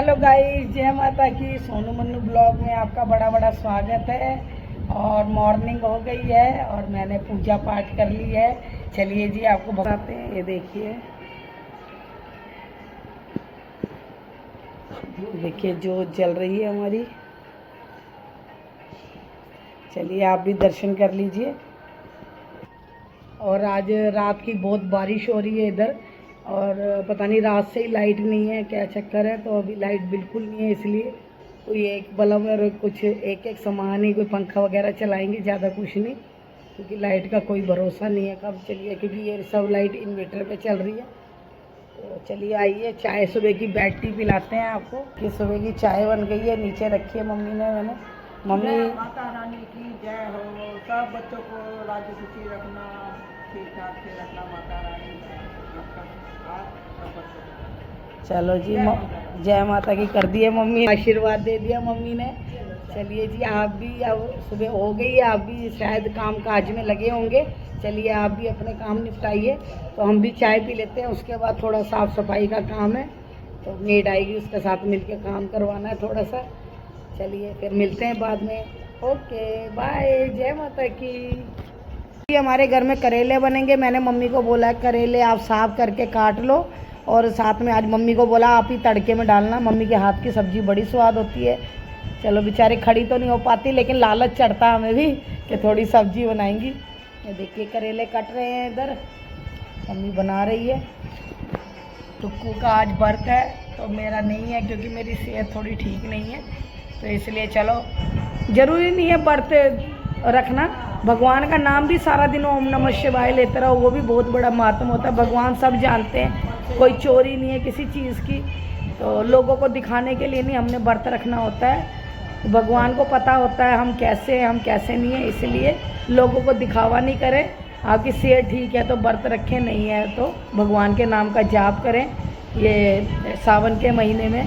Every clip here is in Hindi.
हेलो गाइस, जय माता की। सोनू मन्नू ब्लॉग में आपका बड़ा बड़ा स्वागत है। और मॉर्निंग हो गई है और मैंने पूजा पाठ कर ली है। चलिए जी आपको बताते हैं। ये देखिए, देखिए जोत जल रही है हमारी। चलिए आप भी दर्शन कर लीजिए। और आज रात की बहुत बारिश हो रही है इधर, और पता नहीं रात से ही लाइट नहीं है, क्या चक्कर है। तो अभी लाइट बिल्कुल नहीं है, इसलिए कोई एक बल्ब और कुछ एक एक सामान ही, कोई पंखा वगैरह चलाएंगे, ज़्यादा कुछ नहीं, क्योंकि लाइट का कोई भरोसा नहीं है कब चलिए, क्योंकि ये सब लाइट इन्वर्टर पे चल रही है। तो चलिए आइए, चाय सुबह की बेड टी पिलाते हैं आपको। कि सुबह की चाय बन गई है, नीचे रखी है मम्मी ने। मैंने मम्मी माता रानी की जय हो। सब बच्चों को राजी खुशी रखना, ठीक ठाक से रखना। माता रानी आपका सब बच्चों को। चलो जी, जय माता की कर दिए मम्मी, आशीर्वाद दे दिया मम्मी ने। चलिए जी, आप भी अब सुबह हो गई है, आप भी शायद काम काज में लगे होंगे। चलिए आप भी अपने काम निपटाइए, तो हम भी चाय पी लेते हैं। उसके बाद थोड़ा साफ़ सफाई का काम है, तो मेड आएगी, उसके साथ मिलके काम करवाना है थोड़ा सा। चलिए फिर मिलते हैं बाद में। ओके बाय, जय माता की। हमारे घर में करेले बनेंगे। मैंने मम्मी को बोला है करेले आप साफ करके काट लो, और साथ में आज मम्मी को बोला आप ही तड़के में डालना। मम्मी के हाथ की सब्ज़ी बड़ी स्वाद होती है। चलो बेचारी खड़ी तो नहीं हो पाती, लेकिन लालच चढ़ता है हमें भी कि थोड़ी सब्ज़ी बनाएंगी। ये देखिए करेले कट रहे हैं इधर, मम्मी बना रही है। टुक्कू का आज व्रत है, तो मेरा नहीं है, क्योंकि मेरी सेहत थोड़ी ठीक नहीं है, तो इसलिए चलो ज़रूरी नहीं है व्रत रखना। भगवान का नाम भी सारा दिन ओम नमः शिवाय लेते रहो, वो भी बहुत बड़ा महात्म होता है। भगवान सब जानते हैं, कोई चोरी नहीं है किसी चीज़ की। तो लोगों को दिखाने के लिए नहीं हमने व्रत रखना होता है। भगवान को पता होता है हम कैसे हैं, हम कैसे नहीं है, इसलिए लोगों को दिखावा नहीं करें। आपकी सेहत ठीक है तो व्रत रखें, नहीं है तो भगवान के नाम का जाप करें ये सावन के महीने में।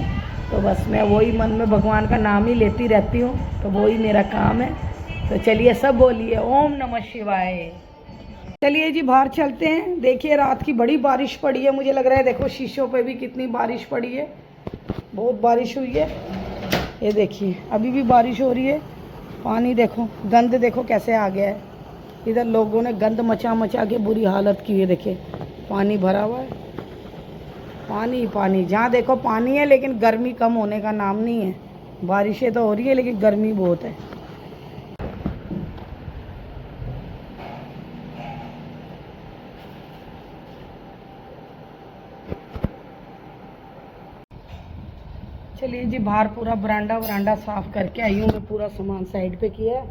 तो बस मैं वही मन में भगवान का नाम ही लेती रहती हूँ, तो वही मेरा काम है। तो चलिए सब बोलिए ओम नमः शिवाय। चलिए जी बाहर चलते हैं। देखिए रात की बड़ी बारिश पड़ी है, मुझे लग रहा है देखो शीशों पे भी कितनी बारिश पड़ी है, बहुत बारिश हुई है। ये देखिए अभी भी बारिश हो रही है। पानी देखो, गंद देखो कैसे आ गया है। इधर लोगों ने गंद मचा मचा के बुरी हालत की है। देखिए पानी भरा हुआ है, पानी पानी, जहाँ देखो पानी है, लेकिन गर्मी कम होने का नाम नहीं है। बारिशें तो हो रही है, लेकिन गर्मी बहुत है। चलिए जी बाहर पूरा बरांडा साफ़ करके आई हूँ मैं। पूरा सामान साइड पे किया है,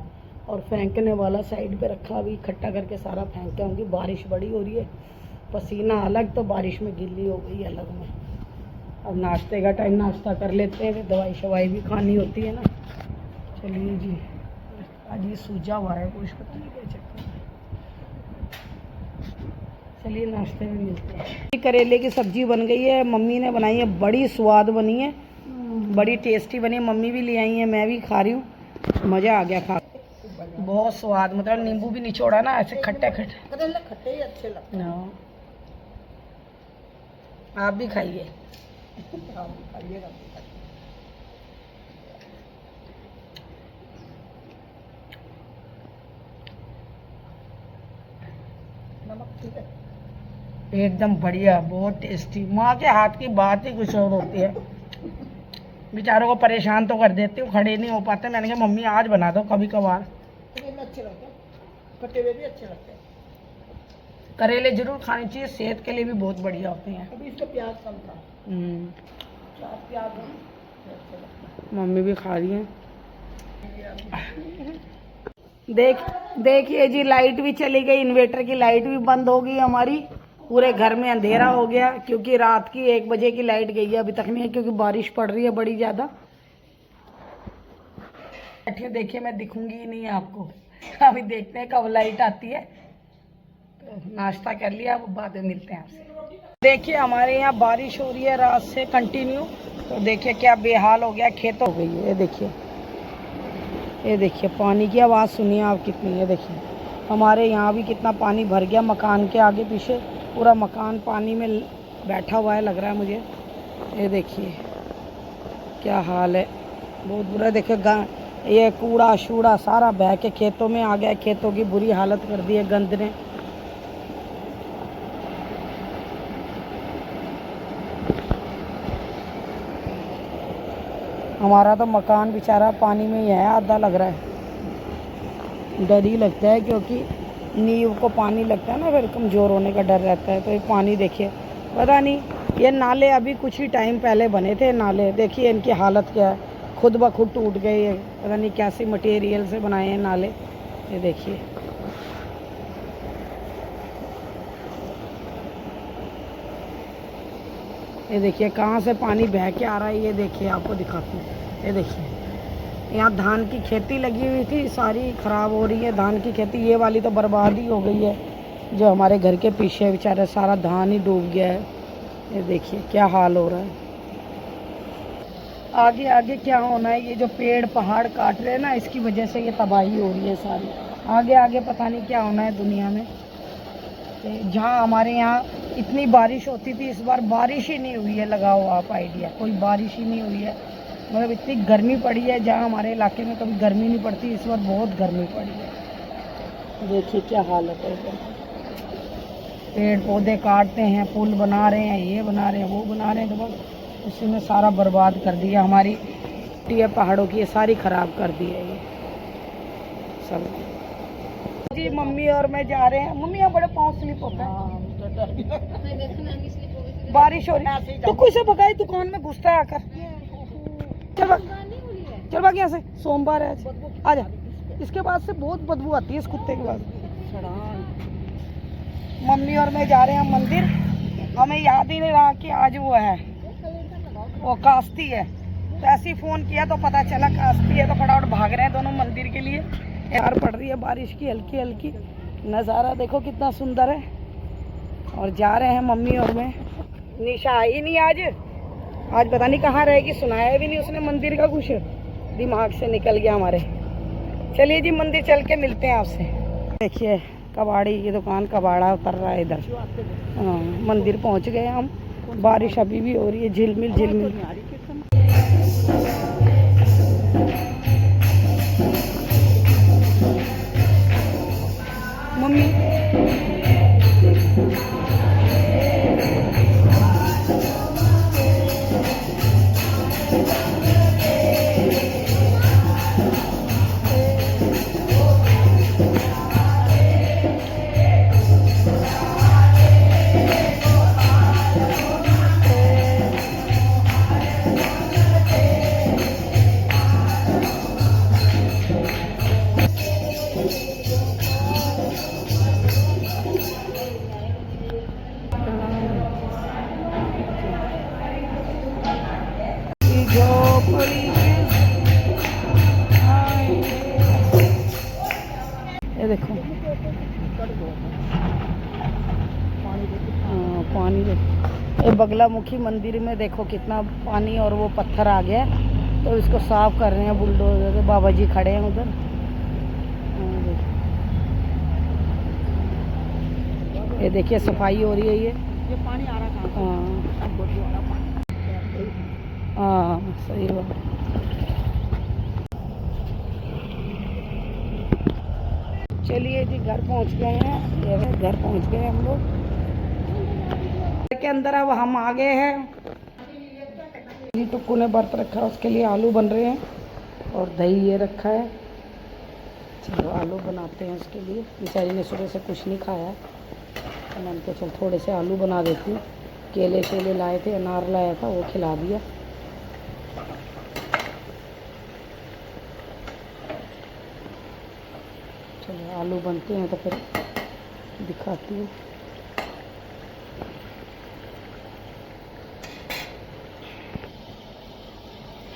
और फेंकने वाला साइड पे रखा। अभी इकट्ठा करके सारा फेंक के आऊँगी। बारिश बड़ी हो रही है, पसीना अलग तो बारिश में गिल्ली हो गई अलग में। अब नाश्ते का टाइम, नाश्ता कर लेते हैं, फिर दवाई शवाई भी खानी होती है ना। चलिए जी, आज ये सूजा हुआ है, कुछ पता नहीं क्या चक्कर है। चलिए नाश्ते में मिलते हैं। करेले की सब्ज़ी बन गई है, मम्मी ने बनाई है, बड़ी स्वाद बनी है, बड़ी टेस्टी बनी है। मम्मी भी ले आई है, मैं भी खा रही हूँ, मज़ा आ गया खा, बहुत स्वाद। मतलब नींबू भी निचोड़ा ना, ऐसे खट्टे खट्टे करेले खट्टे ही अच्छे लगते हैं। ना। आप भी खाइए। खाइएगा। नमक ठीक है, एकदम बढ़िया, बहुत टेस्टी। माँ के हाथ की बात ही कुछ और होती है। बेचारों को परेशान तो कर देती हूँ, खड़े नहीं हो पाते। मैंने कहा मम्मी आज बना दो कभी कभार। करेले अच्छे लगते हैं, कटे हुए भी अच्छे लगते हैं। करेले जरूर खानी चाहिए, सेहत के लिए भी बहुत बढ़िया होते हैं। अभी इसमें प्याज कम था, प्याज हो तो अच्छे लगते मम्मी भी खा रही हैं। देखिए जी लाइट भी चली गई, इन्वर्टर की लाइट भी बंद हो गई हमारी। पूरे घर में अंधेरा हो गया, क्योंकि रात की 1 बजे की लाइट गई है, अभी तक नहीं है, क्योंकि बारिश पड़ रही है बड़ी ज़्यादा। बैठिए, देखिए मैं दिखूंगी ही नहीं आपको। अभी देखते हैं कब लाइट आती है। तो नाश्ता कर लिया, अब बाद में मिलते हैं आपसे। देखिए हमारे यहाँ बारिश हो रही है रात से कंटिन्यू। तो देखिए क्या बेहाल हो गया, खेत हो गई है। ये देखिए पानी की आवाज़ सुनिए आप कितनी है। देखिए हमारे यहाँ भी कितना पानी भर गया, मकान के आगे पीछे पूरा मकान पानी में बैठा हुआ है, लग रहा है मुझे। ये देखिए क्या हाल है, बहुत बुरा। देखो ये कूड़ा शूड़ा सारा बह के खेतों में आ गया, खेतों की बुरी हालत कर दी है गंद ने। हमारा तो मकान बेचारा पानी में ही है, आधा लग रहा है। डर ही लगता है क्योंकि नींव को पानी लगता है ना, फिर कमज़ोर होने का डर रहता है। तो ये पानी देखिए, पता नहीं ये नाले अभी कुछ ही टाइम पहले बने थे नाले, देखिए इनकी हालत क्या है, खुद ब खुद टूट गए। ये पता नहीं कैसे मटेरियल से बनाए हैं नाले, ये देखिए। ये देखिए कहाँ से पानी बह के आ रहा है, ये देखिए आपको दिखाती हूँ। ये देखिए यहाँ धान की खेती लगी हुई थी, सारी ख़राब हो रही है धान की खेती। ये वाली तो बर्बाद ही हो गई है, जो हमारे घर के पीछे बेचारा सारा धान ही डूब गया है। ये देखिए क्या हाल हो रहा है। आगे आगे क्या होना है, ये जो पेड़ पहाड़ काट रहे हैं ना, इसकी वजह से ये तबाही हो रही है सारी। आगे आगे पता नहीं क्या होना है दुनिया में। जहाँ हमारे यहाँ इतनी बारिश होती थी, इस बार बारिश ही नहीं हुई है। लगाओ आप आइडिया, कोई बारिश ही नहीं हुई है। मतलब इतनी गर्मी पड़ी है, जहाँ हमारे इलाके में कभी गर्मी नहीं पड़ती, इस बार बहुत गर्मी पड़ी है। देखिए क्या हालत है। पेड़ पौधे काटते हैं, पुल बना रहे हैं, ये बना रहे हैं, वो बना रहे हैं, तो बस उसी में सारा बर्बाद कर दिया। हमारी मिट्टी पहाड़ों की ये सारी ख़राब कर दी है ये सब। जी मम्मी और मैं जा रहे हैं। मम्मी यहाँ बड़े पाँव स्लिप होता है, बारिश हो रही है। तो कुछ भगाई दुकान में घुसता है आकर। चल भाग, चल भाग यहाँ से, सोमवार है आज, आ जा। इसके बाद से बहुत बदबू आती है इस कुत्ते के बाद। मम्मी और मैं जा रहे हैं मंदिर। हमें याद ही नहीं रहा कि आज वो है, वो कास्ती है। तो ऐसे ही फ़ोन किया तो पता चला कास्ती है, तो फटाफट भाग रहे हैं दोनों मंदिर के लिए। यार पड़ रही है बारिश की हल्की हल्की, नज़ारा देखो कितना सुंदर है। और जा रहे हैं मम्मी और मैं। निशा आई नहीं आज पता नहीं कहाँ रहेगी, सुनाया भी नहीं उसने मंदिर का कुछ, दिमाग से निकल गया हमारे। चलिए जी मंदिर चल के मिलते हैं आपसे। देखिए कबाड़ी की दुकान, कबाड़ा उतर रहा है इधर। हाँ मंदिर पहुँच गए हम। बारिश अभी भी हो रही है, झिलमिल झिलमिल। मम्मी ये देखो पानी देखो। ये बगलामुखी मंदिर में देखो कितना पानी और वो पत्थर आ गया, तो इसको साफ कर रहे हैं बुलडोजर। बाबा जी खड़े हैं उधर। ये देखिए सफाई हो रही है। ये पानी आ रहा है। हाँ सही बात। चलिए जी घर पहुंच गए हैं, ये घर पहुंच गए हम लोग। घर के अंदर अब हम आ गए हैं। जी टुक्कू ने व्रत रखा है, उसके लिए आलू बन रहे हैं और दही ये रखा है। चलो आलू बनाते हैं उसके लिए। बेचारी ने सुबह से कुछ नहीं खाया है, तो मैंने कहा चल थोड़े से आलू बना देती हूँ। केले शेले लाए थे, अनार लाया था, वो खिला दिया। चलो आलू बनते हैं तो फिर दिखाती हूँ।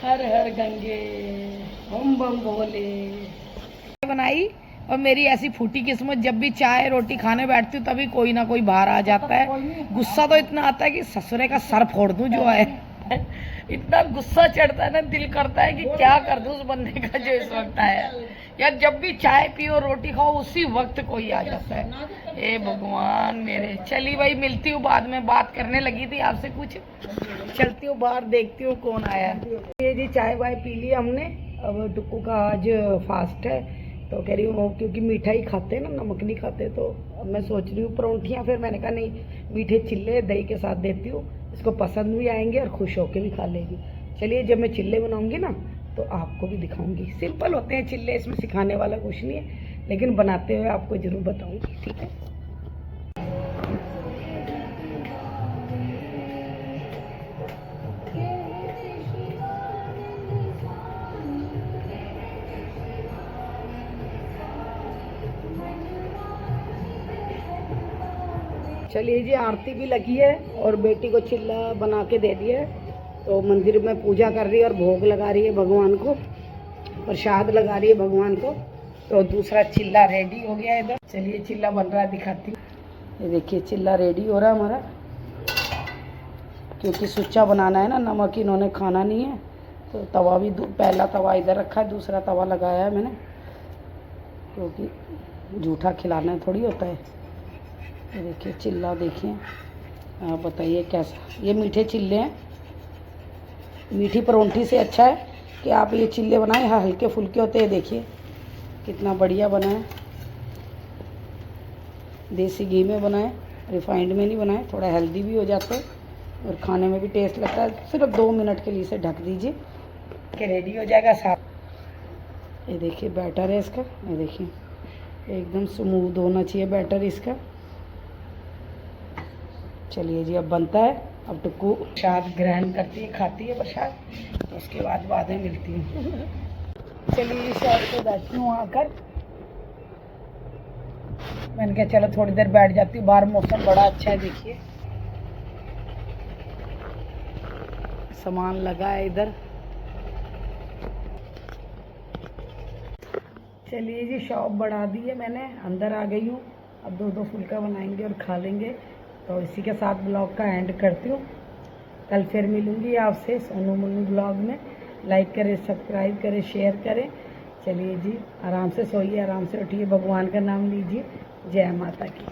हर हर गंगे बम बम भोले बनाई। और मेरी ऐसी फूटी किस्मत, जब भी चाय रोटी खाने बैठती हूँ तभी कोई ना कोई बाहर आ जाता है। गुस्सा तो इतना आता है कि ससुरे का सर फोड़ दूँ जो है। इतना गुस्सा चढ़ता है ना, दिल करता है कि क्या कर दूं उस बंदे का जो इस वक्त आया। यार जब भी चाय पियो रोटी खाओ उसी वक्त कोई आ जाता है। ए भगवान मेरे। चलिए भाई, मिलती हूँ बाद में, बात करने लगी थी आपसे कुछ, चलती हूँ बाहर देखती हूँ कौन आया। ये जी चाय वाय पी ली हमने। अब टुक्कू का आज फास्ट है, तो कह रही हूँ क्योंकि मीठा ही खाते हैं ना, नमक नहीं खाते, तो अब मैं सोच रही हूँ परोंठियाँ। फिर मैंने कहा नहीं, मीठे चिल्ले दही के साथ देती हूँ, इसको पसंद भी आएंगे और खुश होके भी खा लेगी। चलिए जब मैं चिल्ले बनाऊँगी ना तो आपको भी दिखाऊंगी। सिंपल होते हैं चिल्ले, इसमें सिखाने वाला कुछ नहीं है, लेकिन बनाते हुए आपको ज़रूर बताऊंगी, ठीक है। चलिए जी, आरती भी लगी है और बेटी को चिल्ला बना के दे दिया है, तो मंदिर में पूजा कर रही है और भोग लगा रही है भगवान को, प्रसाद लगा रही है भगवान को। तो दूसरा चिल्ला रेडी हो गया है इधर। चलिए चिल्ला बन रहा है, दिखाती हूँ। ये देखिए चिल्ला रेडी हो रहा है हमारा, क्योंकि सुच्चा बनाना है ना, नमक इन्होंने खाना नहीं है। तो तवा भी पहला तवा इधर रखा है, दूसरा तवा लगाया है मैंने, क्योंकि जूठा खिलाना थोड़ी होता है। ये देखिए चिल्ला, देखिए आप बताइए कैसा। ये मीठे चिल्ले हैं, मीठी परोंठी से अच्छा है कि आप ये चिल्ले बनाएं, हाँ हल्के फुल्के होते हैं। देखिए कितना बढ़िया बना है, देसी घी में बनाए, रिफाइंड में नहीं बनाए, थोड़ा हेल्दी भी हो जाता है और खाने में भी टेस्ट लगता है। सिर्फ 2 मिनट के लिए इसे ढक दीजिए कि रेडी हो जाएगा साथ। ये देखिए बैटर है इसका, ये देखिए एकदम स्मूथ होना चाहिए बैटर इसका। चलिए जी अब बनता है। अब टुक्कू प्रसाद ग्रहण करती है, खाती है प्रसाद, तो उसके बाद में मिलती हूँ। चलिए शॉप पे बैठी हूँ आकर, मैंने कहा चलो थोड़ी देर बैठ जाती हूँ, बाहर मौसम बड़ा अच्छा है। देखिए सामान लगा है इधर। चलिए जी शॉप बढ़ा दी है मैंने, अंदर आ गई हूँ। अब 2-2 फुल्का बनाएंगे और खा लेंगे। तो इसी के साथ ब्लॉग का एंड करती हूँ। कल फिर मिलूँगी आपसे सोनू मोनू ब्लॉग में। लाइक करें, सब्सक्राइब करें, शेयर करें। चलिए जी आराम से सोइए, आराम से उठिए, भगवान का नाम लीजिए। जय माता की।